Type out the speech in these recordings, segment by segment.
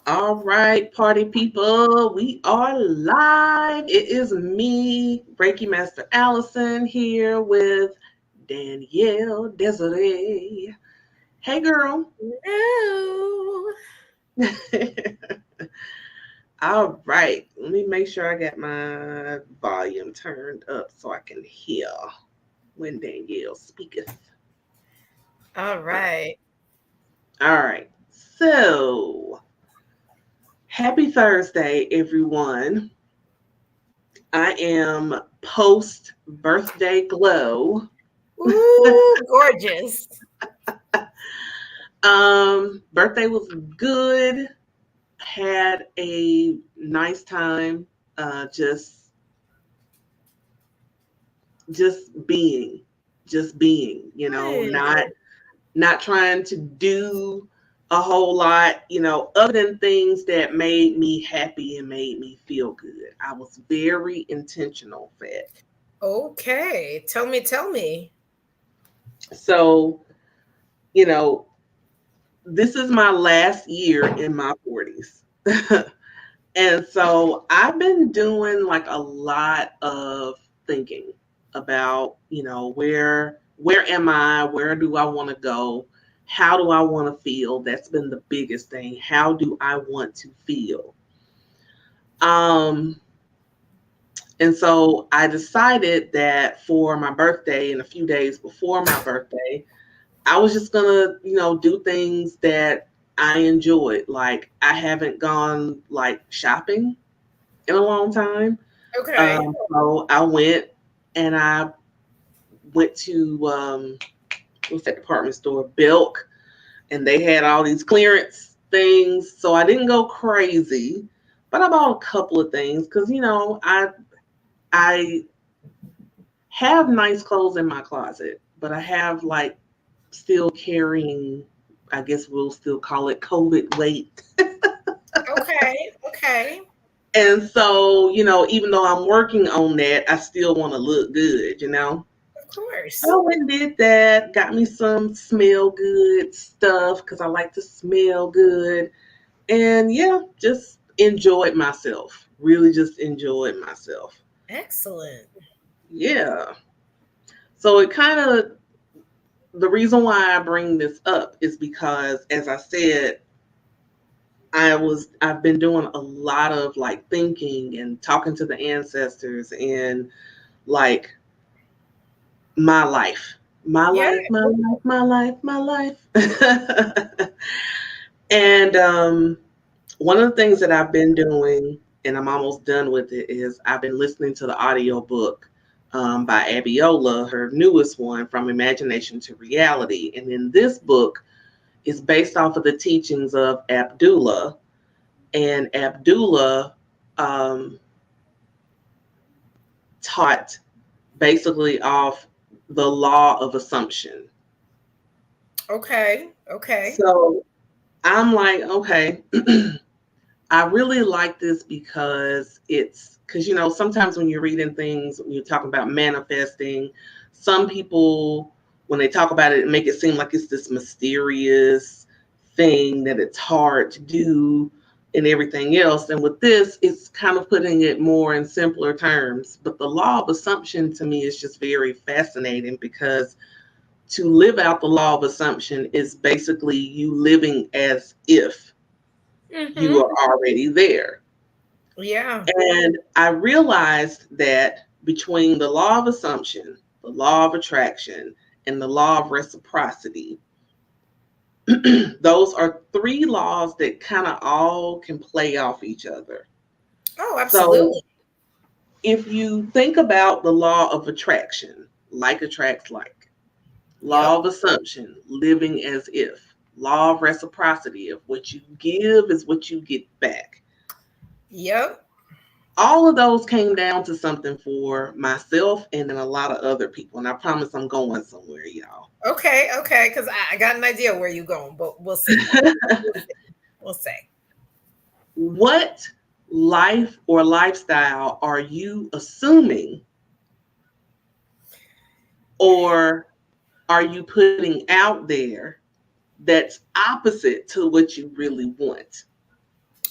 All right, party people, we are live. It is me, Reiki Master Allison, here with Danielle Desiree. Hey, girl. No. All right, let me make sure I got my volume turned up so I can hear when Danielle speaketh. All right. All right, so happy Thursday, everyone. I am post birthday glow. Ooh, gorgeous. Birthday was good. Had a nice time. Just just being, just being. Good. Not trying to do a whole lot. Other than things that made me happy and made me feel good. I was very intentional, Fed. Okay. Tell me. So you know, this is my last year in my 40s. And so I've been doing like a lot of thinking about, where am I? Where do I want to go? How do I want to feel? That's been the biggest thing. How do I want to feel? Um, and so I decided that for my birthday and a few days before my birthday, I was just gonna, do things that I enjoyed. Like I haven't gone like shopping in a long time. Okay. So I went and I went to what's that department store? Belk, and they had all these clearance things. So I didn't go crazy, but I bought a couple of things because I have nice clothes in my closet, but I have like still carrying, I guess we'll still call it COVID weight. Okay. And so, even though I'm working on that, I still want to look good. Of course. I went and did that, got me some smell good stuff because I like to smell good. And yeah, just enjoyed myself. Really just enjoyed myself. Excellent. Yeah. So it kind of, the reason why I bring this up is because, as I said, I've been doing a lot of like thinking and talking to the ancestors and like my life, my Yeah. life, my life, my life, my life. And one of the things that I've been doing, and I'm almost done with it, is I've been listening to the audiobook by Abiola, her newest one, From Imagination to Reality. And in this book is based off of the teachings of Abdullah. And Abdullah um, taught basically off the law of assumption. Okay. So I'm like, okay, I really like this because sometimes when you're reading things, when you're talking about manifesting, some people, when they talk about it, make it seem like it's this mysterious thing that it's hard to do and everything else. And with this, it's kind of putting it more in simpler terms. But the law of assumption to me is just very fascinating because to live out the law of assumption is basically you living as if you Mm-hmm. are already there. Yeah. And I realized that between the law of assumption, the law of attraction, and the law of reciprocity, those are three laws that kind of all can play off each other. Oh, So absolutely. if you think about the law of attraction, like attracts like, law Yep. of assumption, living as if, law of reciprocity, of what you give is what you get back. Yep. All of those came down to something for myself and then a lot of other people. And I promise I'm going somewhere, y'all. Okay. Because I got an idea where you're going, but we'll see. We'll see. We'll see. What life or lifestyle are you assuming or are you putting out there that's opposite to what you really want.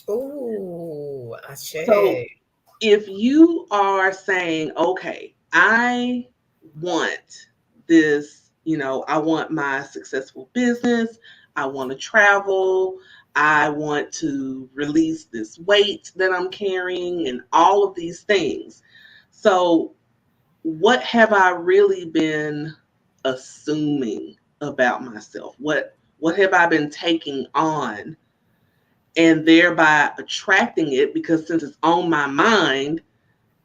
Ooh, So Ashe. if you are saying, okay, I want this, I want my successful business, I want to travel, I want to release this weight that I'm carrying, and all of these things. So, what have I really been assuming about myself? What have I been taking on and thereby attracting it, because since it's on my mind,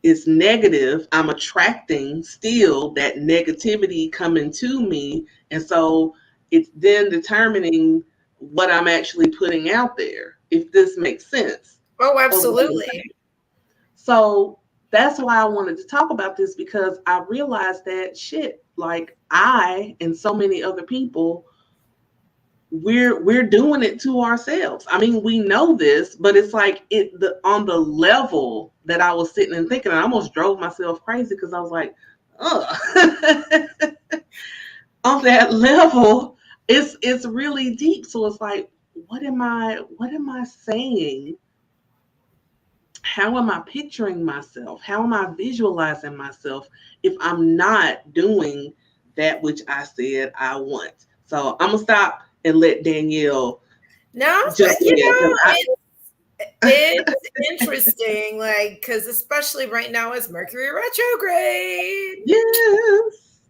it's negative, I'm attracting still that negativity coming to me. And so it's then determining what I'm actually putting out there, if this makes sense Oh, of what I'm absolutely. saying. So that's why I wanted to talk about this, because I realized that shit, like I and so many other people, we're doing it to ourselves. I mean, we know this, but it's like on the level that I was sitting and thinking, I almost drove myself crazy because I was like, ugh. On that level, it's really deep. So it's like, what am I saying? How am I picturing myself? How am I visualizing myself if I'm not doing that which I said I want? So I'm gonna stop and let Danielle Now, jump you in. 'Cause know, it's interesting, like, because especially right now it's Mercury retrograde. yes.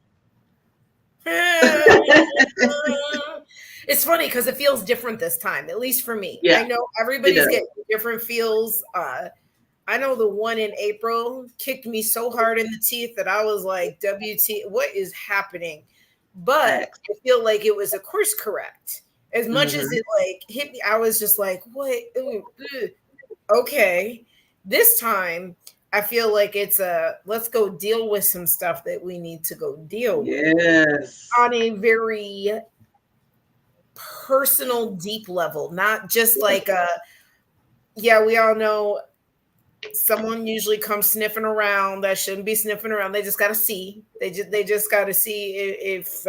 It's funny because it feels different this time, at least for me. Yeah, I know it everybody's does. getting different feels. I know the one in April kicked me so hard in the teeth that I was like, WT, what is happening? But Facts. I feel like it was a course correct. As much as Hmm. it like hit me, I was just like, what? Ooh, ugh. Okay. This time, I feel like it's a let's go deal with some stuff that we need to go deal with Yes. on a very personal, deep level, not just like a, yeah, we all know someone usually comes sniffing around that shouldn't be sniffing around. They just got to see. They just got to see if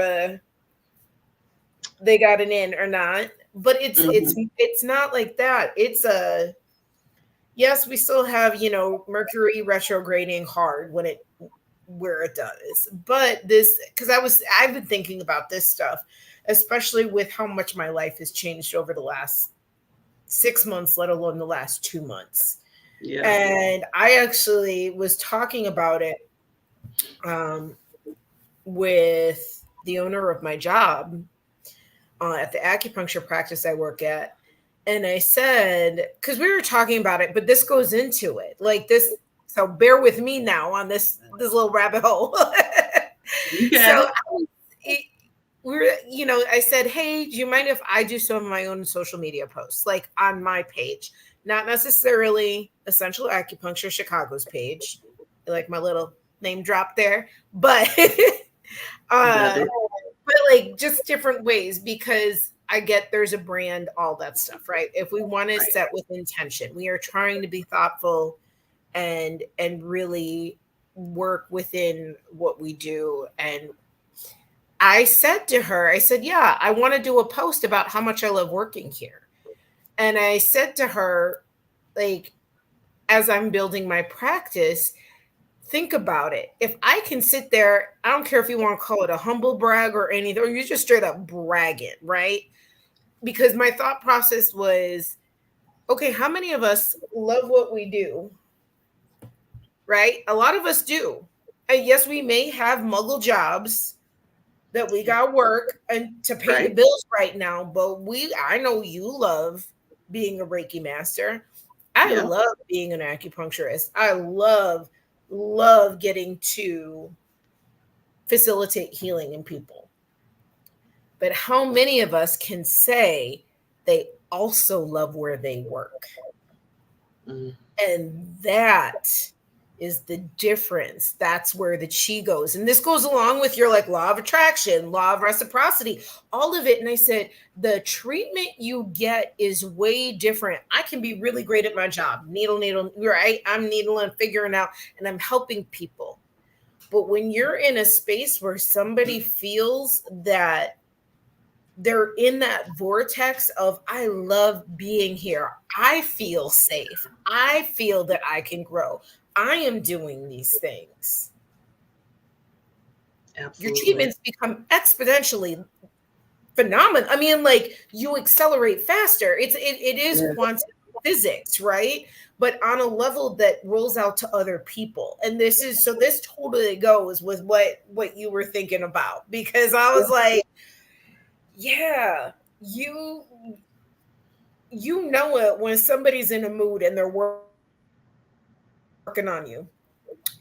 they got an in or not. But it's it's Hmm. it's not like that. It's a yes, we still have, Mercury retrograding hard when it where it does. But this because I've been thinking about this stuff, especially with how much my life has changed over the last 6 months, let alone the last 2 months. Yeah. And I actually was talking about it um, with the owner of my job at the acupuncture practice I work at. And I said, because we were talking about it, but this goes into it like this. So bear with me now on this little rabbit hole. You got So it. it, I said, hey, do you mind if I do some of my own social media posts, like on my page? Not necessarily Essential Acupuncture Chicago's page, like my little name drop there, but Love uh, it. but like just different ways because I get there's a brand, all that stuff, right? If we want to Right. set with intention, we are trying to be thoughtful and really work within what we do. And I said to her, I said, yeah, I want to do a post about how much I love working here. And I said to her, like, as I'm building my practice, think about it. If I can sit there, I don't care if you want to call it a humble brag or anything, or you're just straight up bragging, right? Because my thought process was, okay, how many of us love what we do, right? A lot of us do. And yes, we may have muggle jobs that we got work and to pay the Right. bills right now, but I know you love being a Reiki master. I Yeah. love being an acupuncturist. I love getting to facilitate healing in people. But how many of us can say they also love where they work? Mm. And that is the difference. That's where the chi goes. And this goes along with your like law of attraction, law of reciprocity, all of it. And I said, the treatment you get is way different. I can be really great at my job, needle, right? I'm needling, figuring out, and I'm helping people. But when you're in a space where somebody feels that they're in that vortex of, I love being here. I feel safe. I feel that I can grow. I am doing these things. Your Absolutely. achievements become exponentially phenomenal. I mean, like, you accelerate faster. It is Yes. quantum physics, right? But on a level that rolls out to other people. And this totally goes with what you were thinking about, because I was like, yeah, you you know it when somebody's in a mood and they're working on you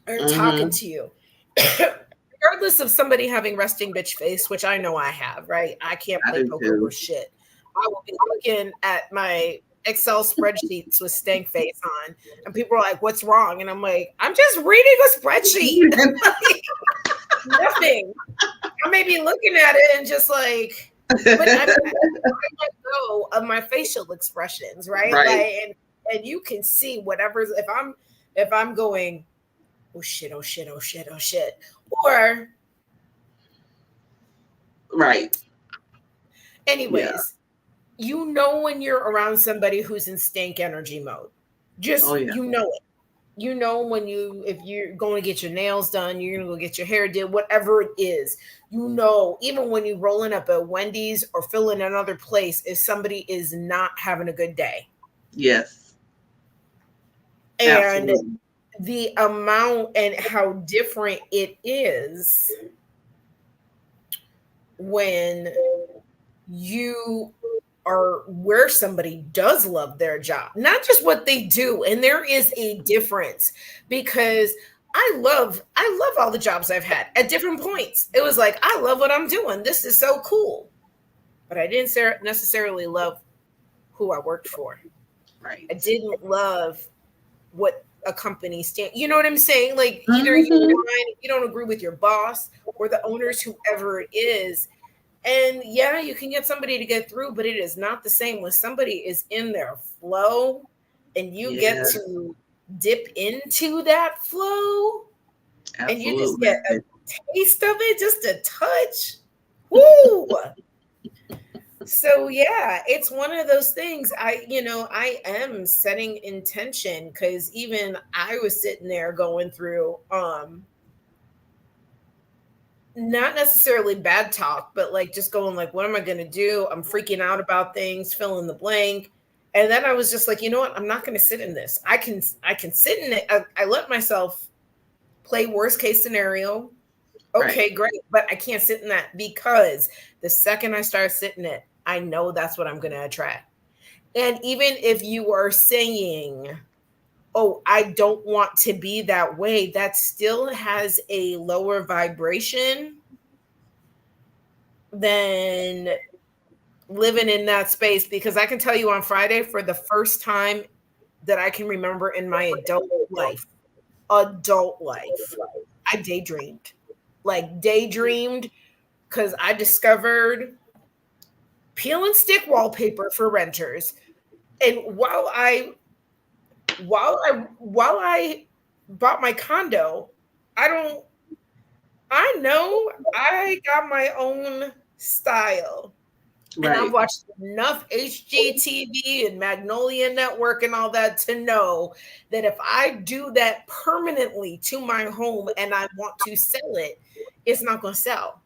or talking to you. Mm-hmm. Regardless of somebody having resting bitch face, which I know I have, right? I can't play I poker do worth too. shit. I will be looking at my Excel spreadsheets with stank face on, and people are like, "What's wrong?" And I'm like, "I'm just reading a spreadsheet." Like, nothing. I may be looking at it and just like, but I let go of my facial expressions, right? Right. Like, and you can see whatever's, if I'm going, oh shit, oh shit, oh shit, oh shit, or Right. Yeah. anyways, you know when you're around somebody who's in stank energy mode. Oh Just, yeah. you know it. You know when if you're going to get your nails done, you're gonna go get your hair did, whatever it is. You know, even when you're rolling up at Wendy's or filling another place, if somebody is not having a good day. Yes. And Absolutely. the amount and how different it is when you are where somebody does love their job, not just what they do. And there is a difference, because I love all the jobs I've had at different points. It was like, I love what I'm doing. This is so cool. But I didn't necessarily love who I worked for. I Right. didn't love what a company stand. You know what I'm saying? Like, either you Mm-hmm. align, you don't agree with your boss or the owners, whoever it is. And yeah, you can get somebody to get through, but it is not the same when somebody is in their flow and you get Yes. to dip into that flow and you just Absolutely. get a taste of it, just a touch. Woo! So yeah, it's one of those things. I am setting intention, because even I was sitting there going through not necessarily bad talk, but like just going like, what am I going to do? I'm freaking out about things, fill in the blank. And then I was just like, you know what? I'm not going to sit in this. I can sit in it. I let myself play worst case scenario. Right. Okay, great. But I can't sit in that, because the second I start sitting it, I know that's what I'm going to attract. And even if you are saying, oh, I don't want to be that way, that still has a lower vibration than living in that space. Because I can tell you, on Friday, for the first time that I can remember in my adult life, I daydreamed. Like, daydreamed, because I discovered peel and stick wallpaper for renters. And while I bought my condo, I don't I know I got my own style. And I've Right. watched enough HGTV and Magnolia Network and all that to know that if I do that permanently to my home and I want to sell it, it's not going to sell.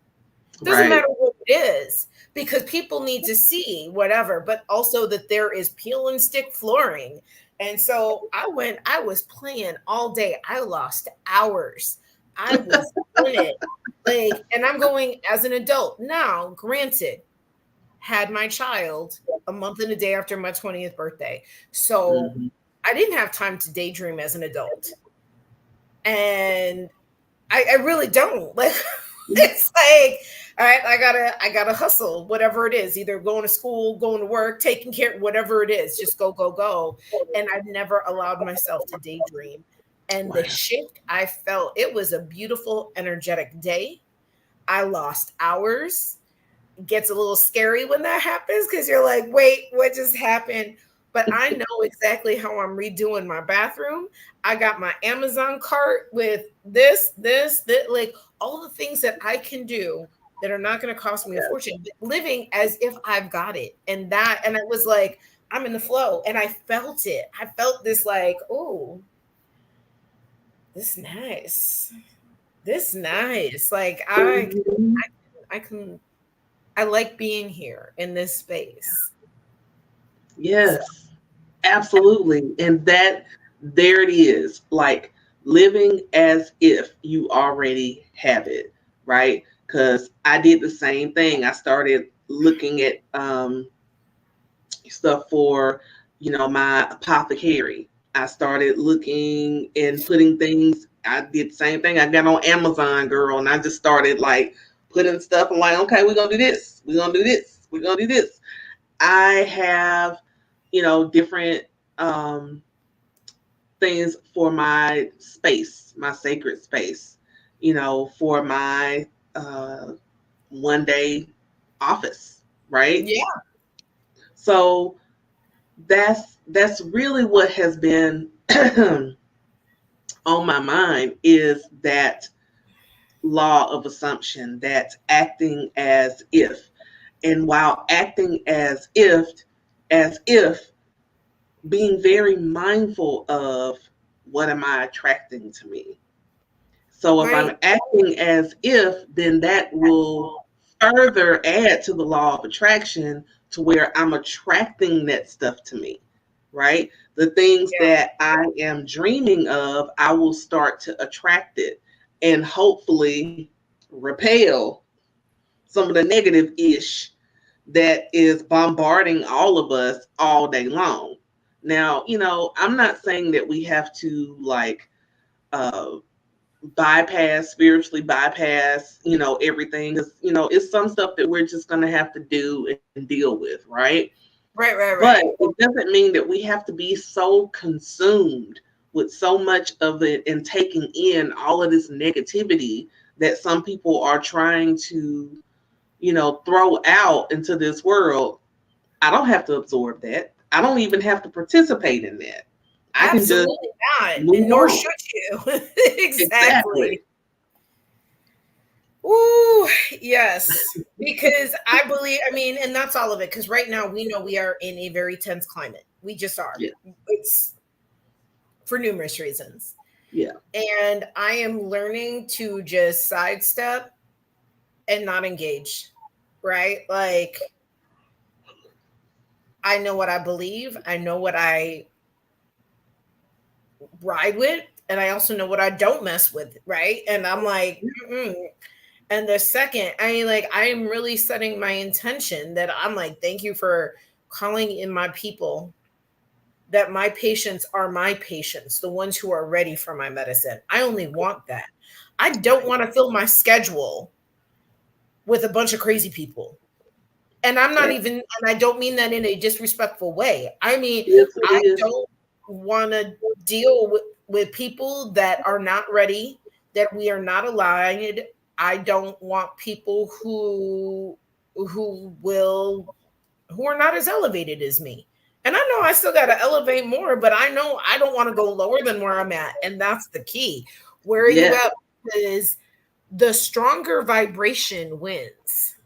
Doesn't Right. matter what it is, because people need to see whatever, but also that there is peel and stick flooring. And so I was playing all day. I lost hours. I was in it. Like, and I'm going as an adult. Now, granted, had my child a month and a day after my 20th birthday. So Mm-hmm. I didn't have time to daydream as an adult. And I really don't. Like, it's like, all right, I gotta hustle, whatever it is, either going to school, going to work, taking care, whatever it is, just go, go, go. And I've never allowed myself to daydream. And the Wow. shift I felt, it was a beautiful, energetic day. I lost hours. It gets a little scary when that happens, because you're like, wait, what just happened? But I know exactly how I'm redoing my bathroom. I got my Amazon cart with this, like all the things that I can do that are not going to cost me a fortune, but living as if I've got it. And it was like, I'm in the flow, and I felt it. I felt this like, oh, this nice. This nice. Like Mhm. I can I like being here in this space. So Yes, absolutely. And that, there it is, like living as if you already have it, right? Because I did the same thing. I started looking at stuff for, my apothecary. I started looking and putting things. I did the same thing. I got on Amazon, girl, and I just started like putting stuff. I'm like, okay, we're gonna do this. We're gonna do this. We're gonna do this. I have, different um, things for my space, my sacred space, for my uh, one day office, right? yeah, So that's really what has been on my mind, is that law of assumption, that acting as if. And while acting as if being very mindful of, what am I attracting to me? So if right. I'm acting as if, then that will further add to the law of attraction, to where I'm attracting that stuff to me, right? The things Yeah. that I am dreaming of, I will start to attract it, and hopefully repel some of the negative ish that is bombarding all of us all day long. Now, I'm not saying that we have to like uh spiritually bypass, everything. Because, it's some stuff that we're just gonna have to do and deal with, right? Right, right, But right. it doesn't mean that we have to be so consumed with so much of it and taking in all of this negativity that some people are trying to, throw out into this world. I don't have to absorb that. I don't even have to participate in that. I can just Absolutely not. And move nor on. should you. Exactly. Exactly. Ooh, yes. Because I believe, I mean, and that's all of it. Because right now we know we are in a very tense climate. We just are. Yeah. It's for numerous reasons. Yeah. And I am learning to just sidestep and not engage. Right? Like, I know what I believe. I know what I ride with. And I also know what I don't mess with. Right? And I'm like, mm-mm. And the second, I am really setting my intention that I'm like, thank you for calling in my people, that my patients are my patients, the ones who are ready for my medicine. I only want that. I don't Right. want to fill my schedule with a bunch of crazy people. And I'm not That, even, and I don't mean that in a disrespectful way. I mean, yes, it I is. don't want to deal with people that are not ready, that we are not aligned. I don't want people who will who are not as elevated as me. And I know I still got to elevate more, but I know I don't want to go lower than where I'm at. And that's the key. Where are you Yes. at? Is the stronger vibration wins.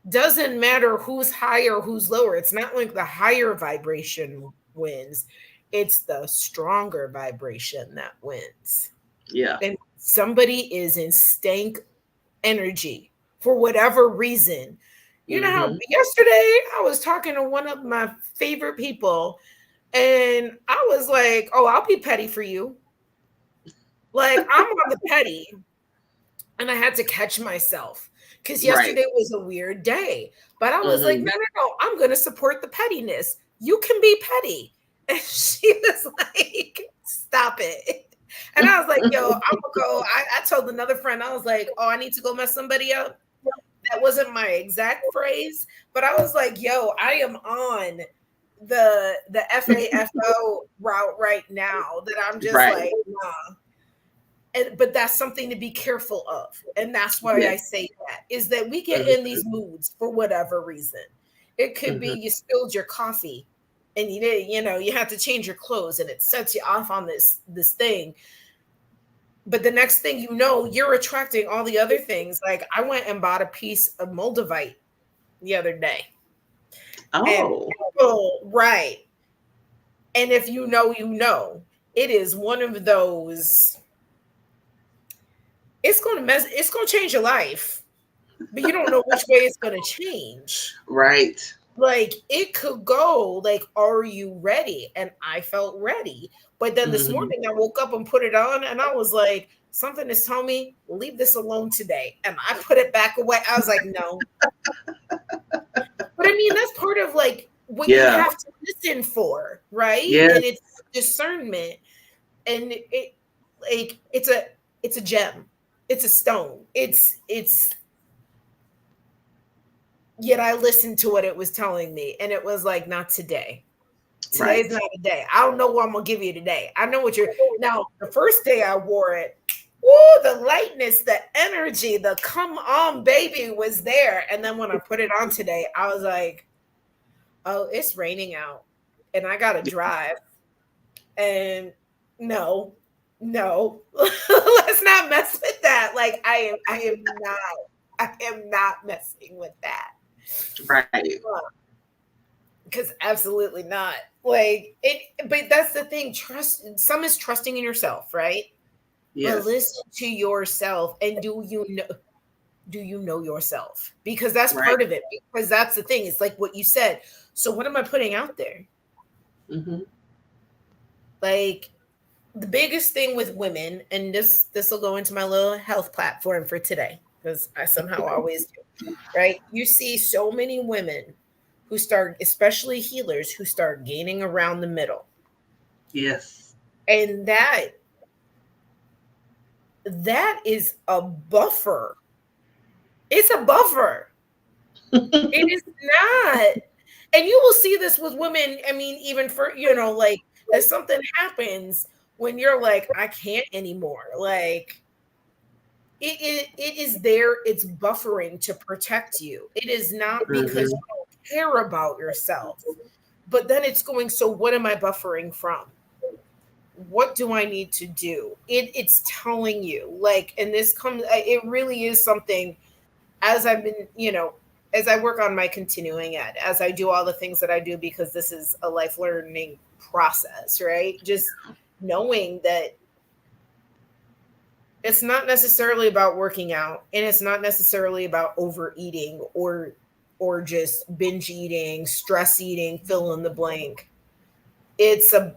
Doesn't matter who's higher, who's lower. It's not like the higher vibration wins. It's the stronger vibration that wins. Yeah. And somebody is in stank energy for whatever reason. You know how Mm-hmm. yesterday I was talking to one of my favorite people and I was like, "Oh, I'll be petty for you." Like, I'm on the petty, and I had to catch myself because Right. yesterday was a weird day. But I was like, Mm-hmm. "No, no, no, I'm going to support the pettiness. You can be petty." And she was like, "Stop it." And I was like, "Yo, I'm gonna go." I told another friend, I was like, "Oh, I need to go mess somebody up." That wasn't my exact phrase, but I was like, "Yo, I am on the FAFO route right now." That I'm just Right. like, nah. But that's something to be careful of, and that's why I Yes. say that is that we get in Mm-hmm. these moods for whatever reason. It could be Mm-hmm. you spilled your coffee, and you have to change your clothes, and it sets you off on this thing. But the next thing you know, you're attracting all the other things. Like I went and bought a piece of Moldavite the other day. And Oh, people, right. And if you know, you know, it is one of those, it's gonna change your life, but you don't know which way it's gonna change. right. Like it could go like, are you ready? And I felt ready. But then this Hmm. morning I woke up and put it on and I was like, something is telling me, leave this alone today. And I put it back away. I was like, no. But I mean, that's part of like what you Yeah. have to listen for, right? Yes. And it's discernment. And it like it's a gem. It's a stone. It's yet I listened to what it was telling me and it was like, not today. Today's Right. not a day. I don't know what I'm gonna give you today. I know what you're now. The first day I wore it, woo, the lightness, the energy, the come on, baby was there. And then when I put it on today, I was like, oh, it's raining out and I gotta drive. And no, no, let's not mess with that. Like I am not messing with that. Right. Because absolutely not. Like it, but that's the thing. Trust. Some is trusting in yourself, right? But Yes. listen to yourself, and do you know yourself? Because that's Right. part of it. Because that's the thing. It's like what you said. So what am I putting out there? Hmm. Like the biggest thing with women, and this will go into my little health platform for today, because I somehow always do, right? You see so many women who start, especially healers, who start gaining around the middle. Yes. And that is a buffer. It's a buffer. It is not. And you will see this with women. I mean, even for, like if something happens when you're like, I can't anymore. Like it is there, it's buffering to protect you. It is not because Hmm. you don't care about yourself. But then it's going, so what am I buffering from? What do I need to do? It's telling you, like, and this comes, it really is something as I've been, as I work on my continuing ed, as I do all the things that I do, because this is a life learning process, right? Just knowing that it's not necessarily about working out and it's not necessarily about overeating or just binge eating, stress eating, fill in the blank. It's a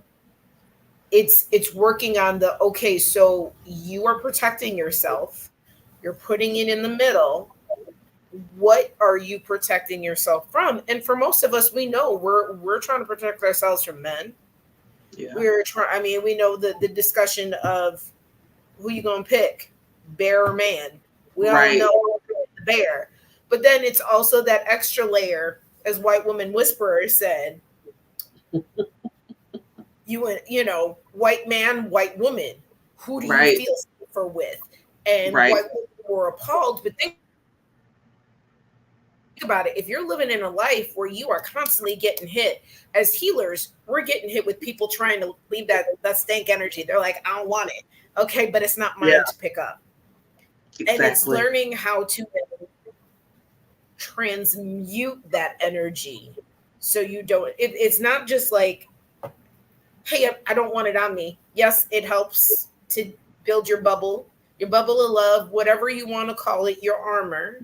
it's working on the, okay, so you are protecting yourself, you're putting it in the middle. What are you protecting yourself from? And for most of us, we know we're trying to protect ourselves from men. Yeah. We're trying, I mean, we know the discussion of who you gonna pick, bear or man. We all Right. know the bear. But then it's also that extra layer, as White Woman Whisperer said, white man, white woman, who do you Right. feel safer with? And Right. white women were appalled. But think about it. If you're living in a life where you are constantly getting hit, as healers, we're getting hit with people trying to leave that stank energy. They're like, I don't want it. Okay, but it's not mine to pick up. Yeah. And it's learning how to Exactly. transmute that energy so you don't, it's not just like, hey, I don't want it on me. Yes, it helps to build your bubble of love, whatever you want to call it, your armor.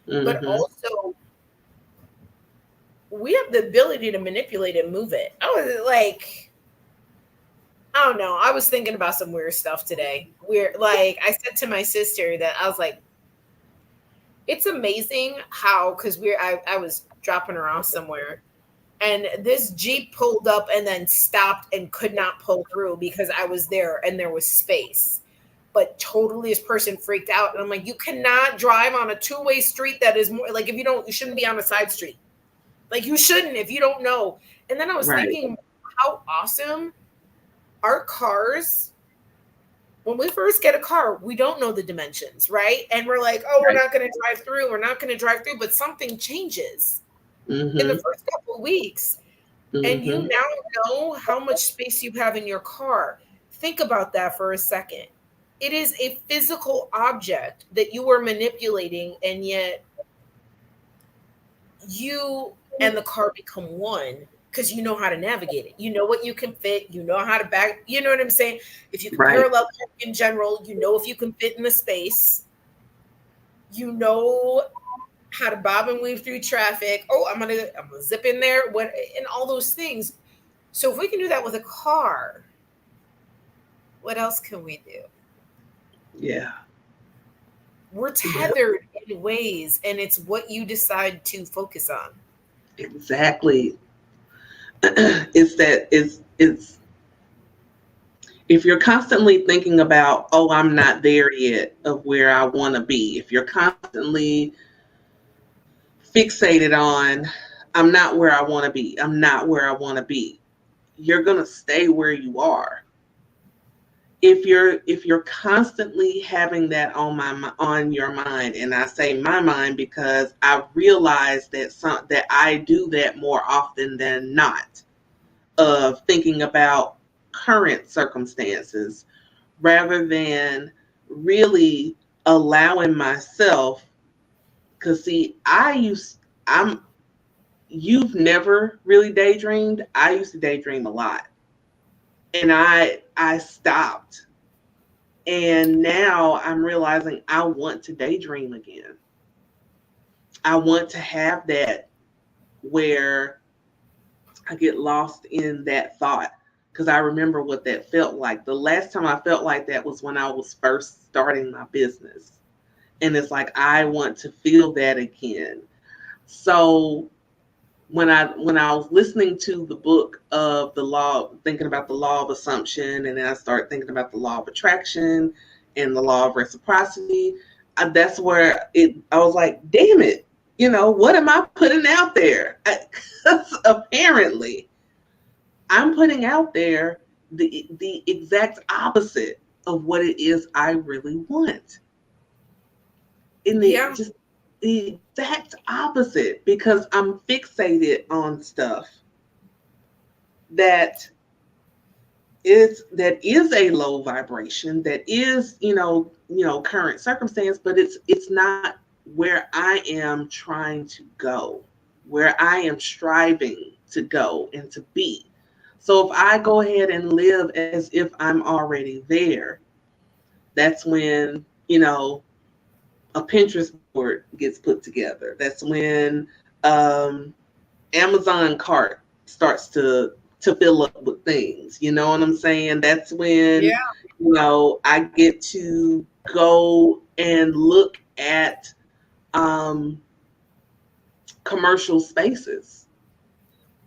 But Hmm. also, we have the ability to manipulate and move it. I was like, I don't know. I was thinking about some weird stuff today. Weird, like I said to my sister that I was like, it's amazing how, because I was dropping her off somewhere and this Jeep pulled up and then stopped and could not pull through because I was there and there was space. But totally, this person freaked out. And I'm like, you cannot drive on a two-way street that is more like, if you don't, you shouldn't be on a side street. Like, you shouldn't if you don't know. And then I was Right. thinking how awesome our cars, when we first get a car, we don't know the dimensions, right? And we're like, oh, we're Right. not going to drive through. We're not going to drive through. But something changes in the Hmm. first couple of weeks and you Hmm. now know how much space you have in your car. Think about that for a second. It is a physical object that you are manipulating, and yet you and the car become one because you know how to navigate it. You know what you can fit. You know how to back. You know what I'm saying? If you can Right. parallel park in general, you know if you can fit in the space. You know how to bob and weave through traffic. Oh, I'm gonna zip in there. What and all those things. So if we can do that with a car, what else can we do? Yeah. We're Yeah. tethered in ways, and it's what you decide to focus on. Exactly. It's if you're constantly thinking about, oh, I'm not there yet of where I want to be, if you're constantly fixated on, I'm not where I want to be, I'm not where I want to be, you're going to stay where you are. If you're constantly having that on your mind, and I say my mind because I've realized that I do that more often than not, of thinking about current circumstances rather than really allowing myself, because see, I'm you've never really daydreamed. I used to daydream a lot, and I stopped, and now I'm realizing I want to daydream again. I want to have that where I get lost in that thought, because I remember what that felt like. The last time I felt like that was when I was first starting my business. And it's like I want to feel that again. So when I was listening to the book of the law, thinking about the law of assumption, and then I started thinking about the law of attraction and the law of reciprocity, that's where I was like, damn it, what am I putting out there? Because apparently I'm putting out there the exact opposite of what it is I really want. In the Yeah. just the exact opposite, because I'm fixated on stuff that that is a low vibration, that is, current circumstance, but it's not where I am trying to go, where I am striving to go and to be. So if I go ahead and live as if I'm already there, that's when, a Pinterest board gets put together. That's when Amazon cart starts to fill up with things. You know what I'm saying? That's when, Yeah. I get to go and look at um, commercial spaces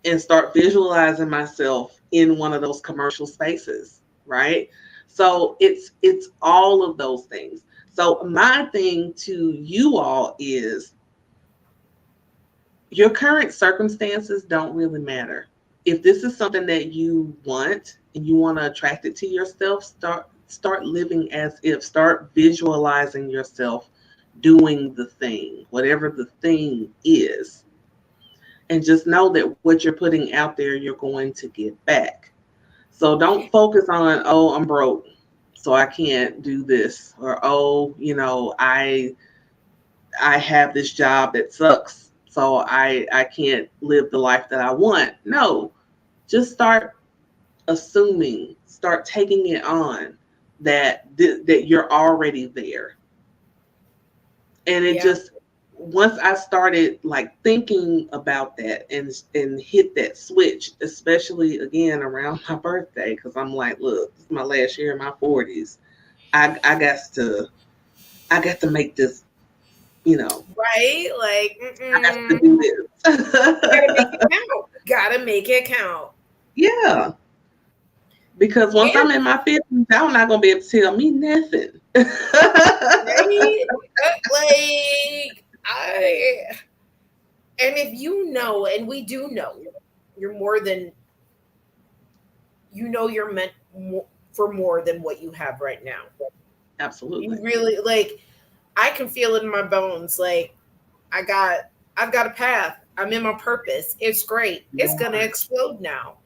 and start visualizing myself in one of those commercial spaces, right? So it's all of those things. So my thing to you all is, your current circumstances don't really matter. If this is something that you want and you want to attract it to yourself, start living as if, start visualizing yourself doing the thing, whatever the thing is. And just know that what you're putting out there, you're going to get back. So don't focus on, oh, I'm broke, so I can't do this, or oh, I have this job that sucks, so I can't live the life that I want. No, just start assuming, start taking it on that you're already there. And it Yeah. just, once I started like thinking about that and hit that switch, especially again around my birthday, because I'm like, look, this is my last year in my 40s. I got to I got to make this, you know, Right? Like, I got to do gotta make this. it count. Gotta make it count. Yeah, because once And I'm in my 50s, I'm not gonna be able to tell me nothing. right? Like, and if you know, and we do know, you're more than, you're meant for more than what you have right now. You Absolutely. really, like, I can feel it in my bones. Like, I got, I've got a path. I'm in my purpose. It's great. It's gonna Yeah. explode now.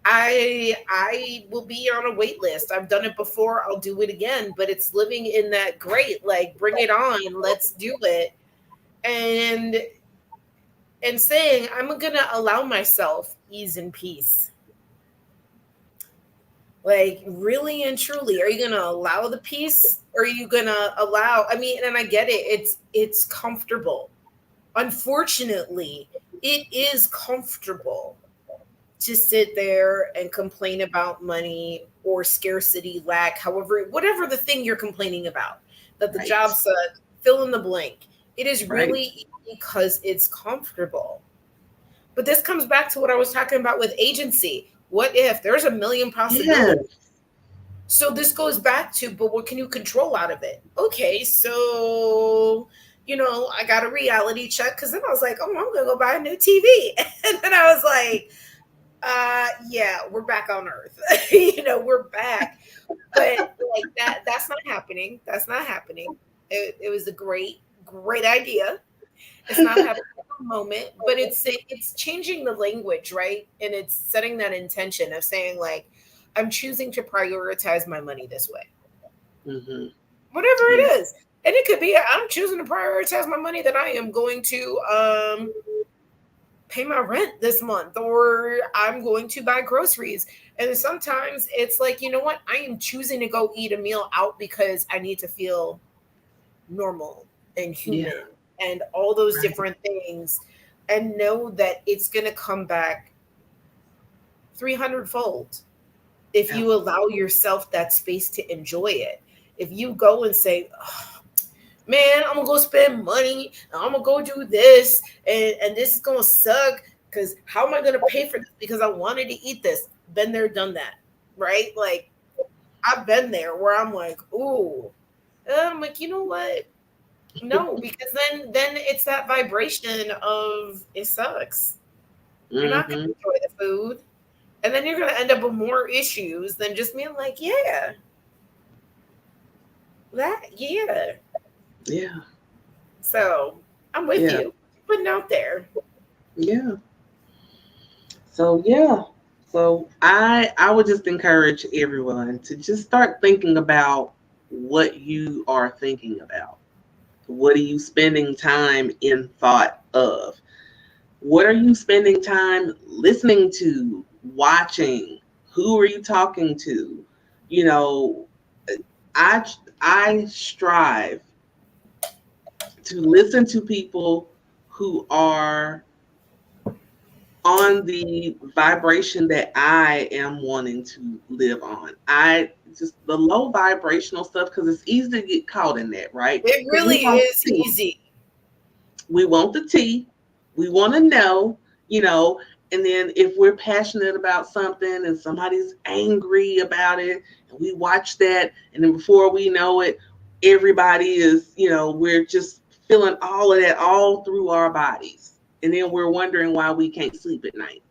I will be on a wait list. I've done it before. I'll do it again. But it's living in that great, like, bring it on. Let's do it. And saying I'm gonna allow myself ease and peace. Like, really and truly, are you gonna allow the peace? Or are you gonna allow, I mean, and I get it, it's comfortable. Unfortunately, it is comfortable to sit there and complain about money or scarcity, lack, however, whatever the thing you're complaining about, that the Right. job sucks, fill in the blank. It is Right. really because it's comfortable. But this comes back to what I was talking about with agency. What if there's a million possibilities? Yes. So this goes back to, but what can you control out of it? Okay, so I got a reality check because then I was like, oh, I'm gonna go buy a new TV, and then I was like, yeah, we're back on Earth. We're back, but like that's not happening. That's not happening. It was a great idea. It's not happening at the moment, but it's changing the language, right? And it's setting that intention of saying, like, I'm choosing to prioritize my money this way, Hmm. whatever Yeah. it is. And it could be I'm choosing to prioritize my money that I am going to pay my rent this month, or I'm going to buy groceries. And sometimes it's like, you know what? I am choosing to go eat a meal out because I need to feel normal and Yeah. human and all those Right. different things, and know that it's going to come back 300 fold if you Absolutely. allow yourself that space to enjoy it. If you go and say, oh, man, I'm gonna go spend money, and I'm gonna go do this, and this is gonna suck because how am I gonna pay for this because I wanted to eat this? Been there, done that, right? Like, I've been there where I'm like, ooh, and I'm like, you know what? No, because then it's that vibration of it sucks. You're not gonna Hmm. enjoy the food, and then you're gonna end up with more issues than just being like, yeah, yeah. Yeah. So I'm with Yeah. you, putting out there. Yeah. So yeah. So I would just encourage everyone to just start thinking about what you are thinking about. What are you spending time in thought of? What are you spending time listening to, watching? Who are you talking to? You know, I I strive to listen to people who are on the vibration that I am wanting to live on. I just the low vibrational stuff because it's easy to get caught in that, right? It Because we really want is the tea, easy. we want the tea, we want to know, you know, and then if we're passionate about something and somebody's angry about it, and we watch that, and then before we know it, everybody is, we're just feeling all of that all through our bodies. And then we're wondering why we can't sleep at night.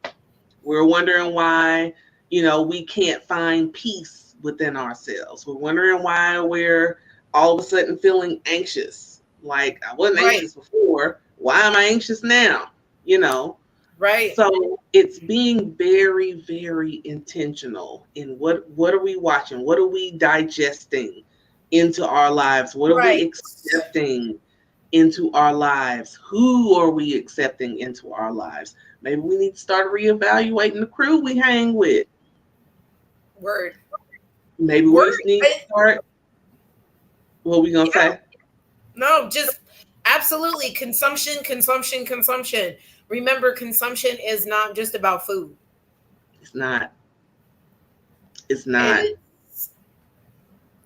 We're wondering why, we can't find peace within ourselves. We're wondering why we're all of a sudden feeling anxious. Like I wasn't Right, anxious before. Why am I anxious now? You know? right, So it's being very, very intentional in what are we watching? What are we digesting into our lives? What are we right. accepting into our lives? Who are we accepting into our lives? Maybe we need to start reevaluating the crew we hang with. Word, Maybe word. we need to start. What we gonna Yeah, say? no, just absolutely consumption, consumption, consumption. Remember, consumption is not just about food. It's not. It's not. It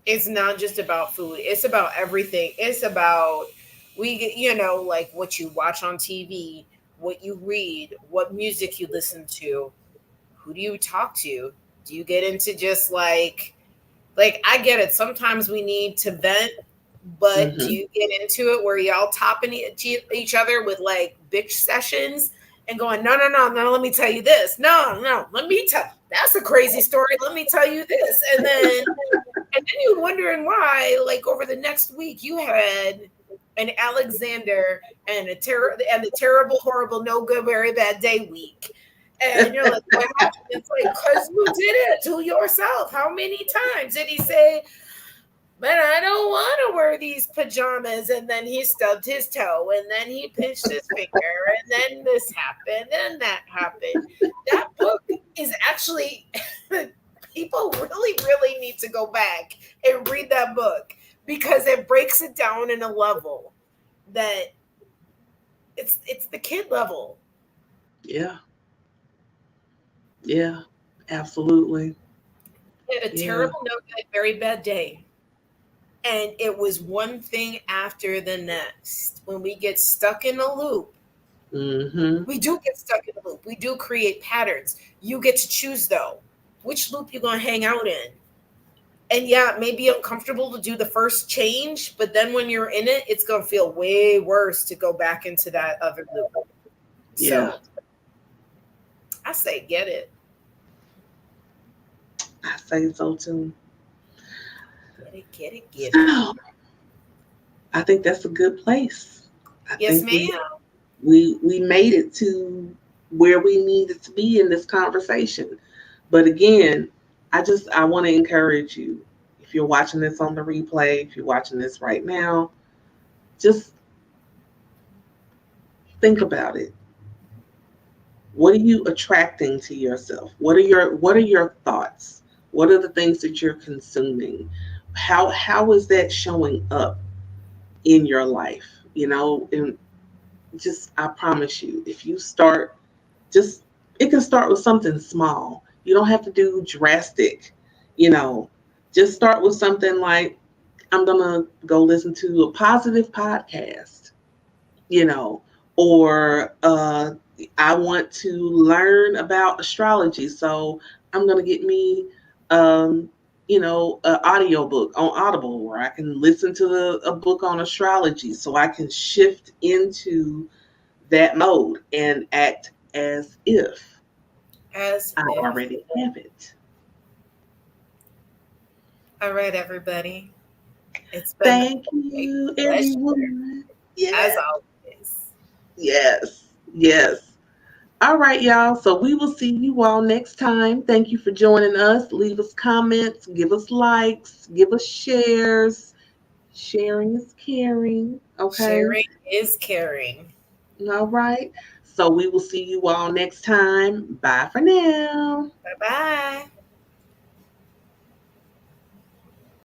it's not just about food. It's about everything. It's about like what you watch on TV, what you read, what music you listen to, who do you talk to? Do you get into just like I get it. Sometimes we need to vent, but do Hmm. you get into it where y'all topping each other with like bitch sessions and going, no, no, no, no, let me tell you this. No, no, let me tell that's a crazy story. Let me tell you this. And then you're wondering why, like over the next week, you had an Alexander and a and the terrible, horrible, no good, very bad day week. And you're like, what happened? It's like, because you did it to yourself. How many times did he say, but I don't want to wear these pajamas? And then he stubbed his toe, and then he pinched his finger, and then this happened, and that happened. That book is actually, people really, really need to go back and read that book because it breaks it down in a level that it's the kid level. Yeah, yeah, absolutely. He had a Yeah. terrible note, a very bad day. And it was one thing after the next. When we get stuck in a loop, Mm-hmm. we do get stuck in a loop. We do create patterns. You get to choose though which loop you're gonna hang out in. And yeah, it may be uncomfortable to do the first change, but then when you're in it, it's gonna feel way worse to go back into that other loop. Yeah, So I say get it. I say so too. Get it, get it, get it. So I think that's a good place. I Yes, think ma'am. we made it to where we needed to be in this conversation. But again, I want to encourage you. If you're watching this on the replay, if you're watching this right now, just think about it. What are you attracting to yourself? What are your thoughts? What are the things that you're consuming? How is that showing up in your life? And just I promise you, if you start, just it can start with something small. You don't have to do drastic, you know. Just start with something like, I'm gonna go listen to a positive podcast, you know, or I want to learn about astrology, so I'm gonna get me, um, an audio book on Audible where I can listen to a book on astrology, so I can shift into that mode and act as if As I if. already have it. All right, everybody. It's been Thank a you, pleasure, everyone. as Yes, always. yes, yes. All right, y'all. So we will see you all next time. Thank you for joining us. Leave us comments, give us likes, give us shares. Sharing is caring. Okay. Sharing is caring. All right. So we will see you all next time. Bye for now. Bye bye.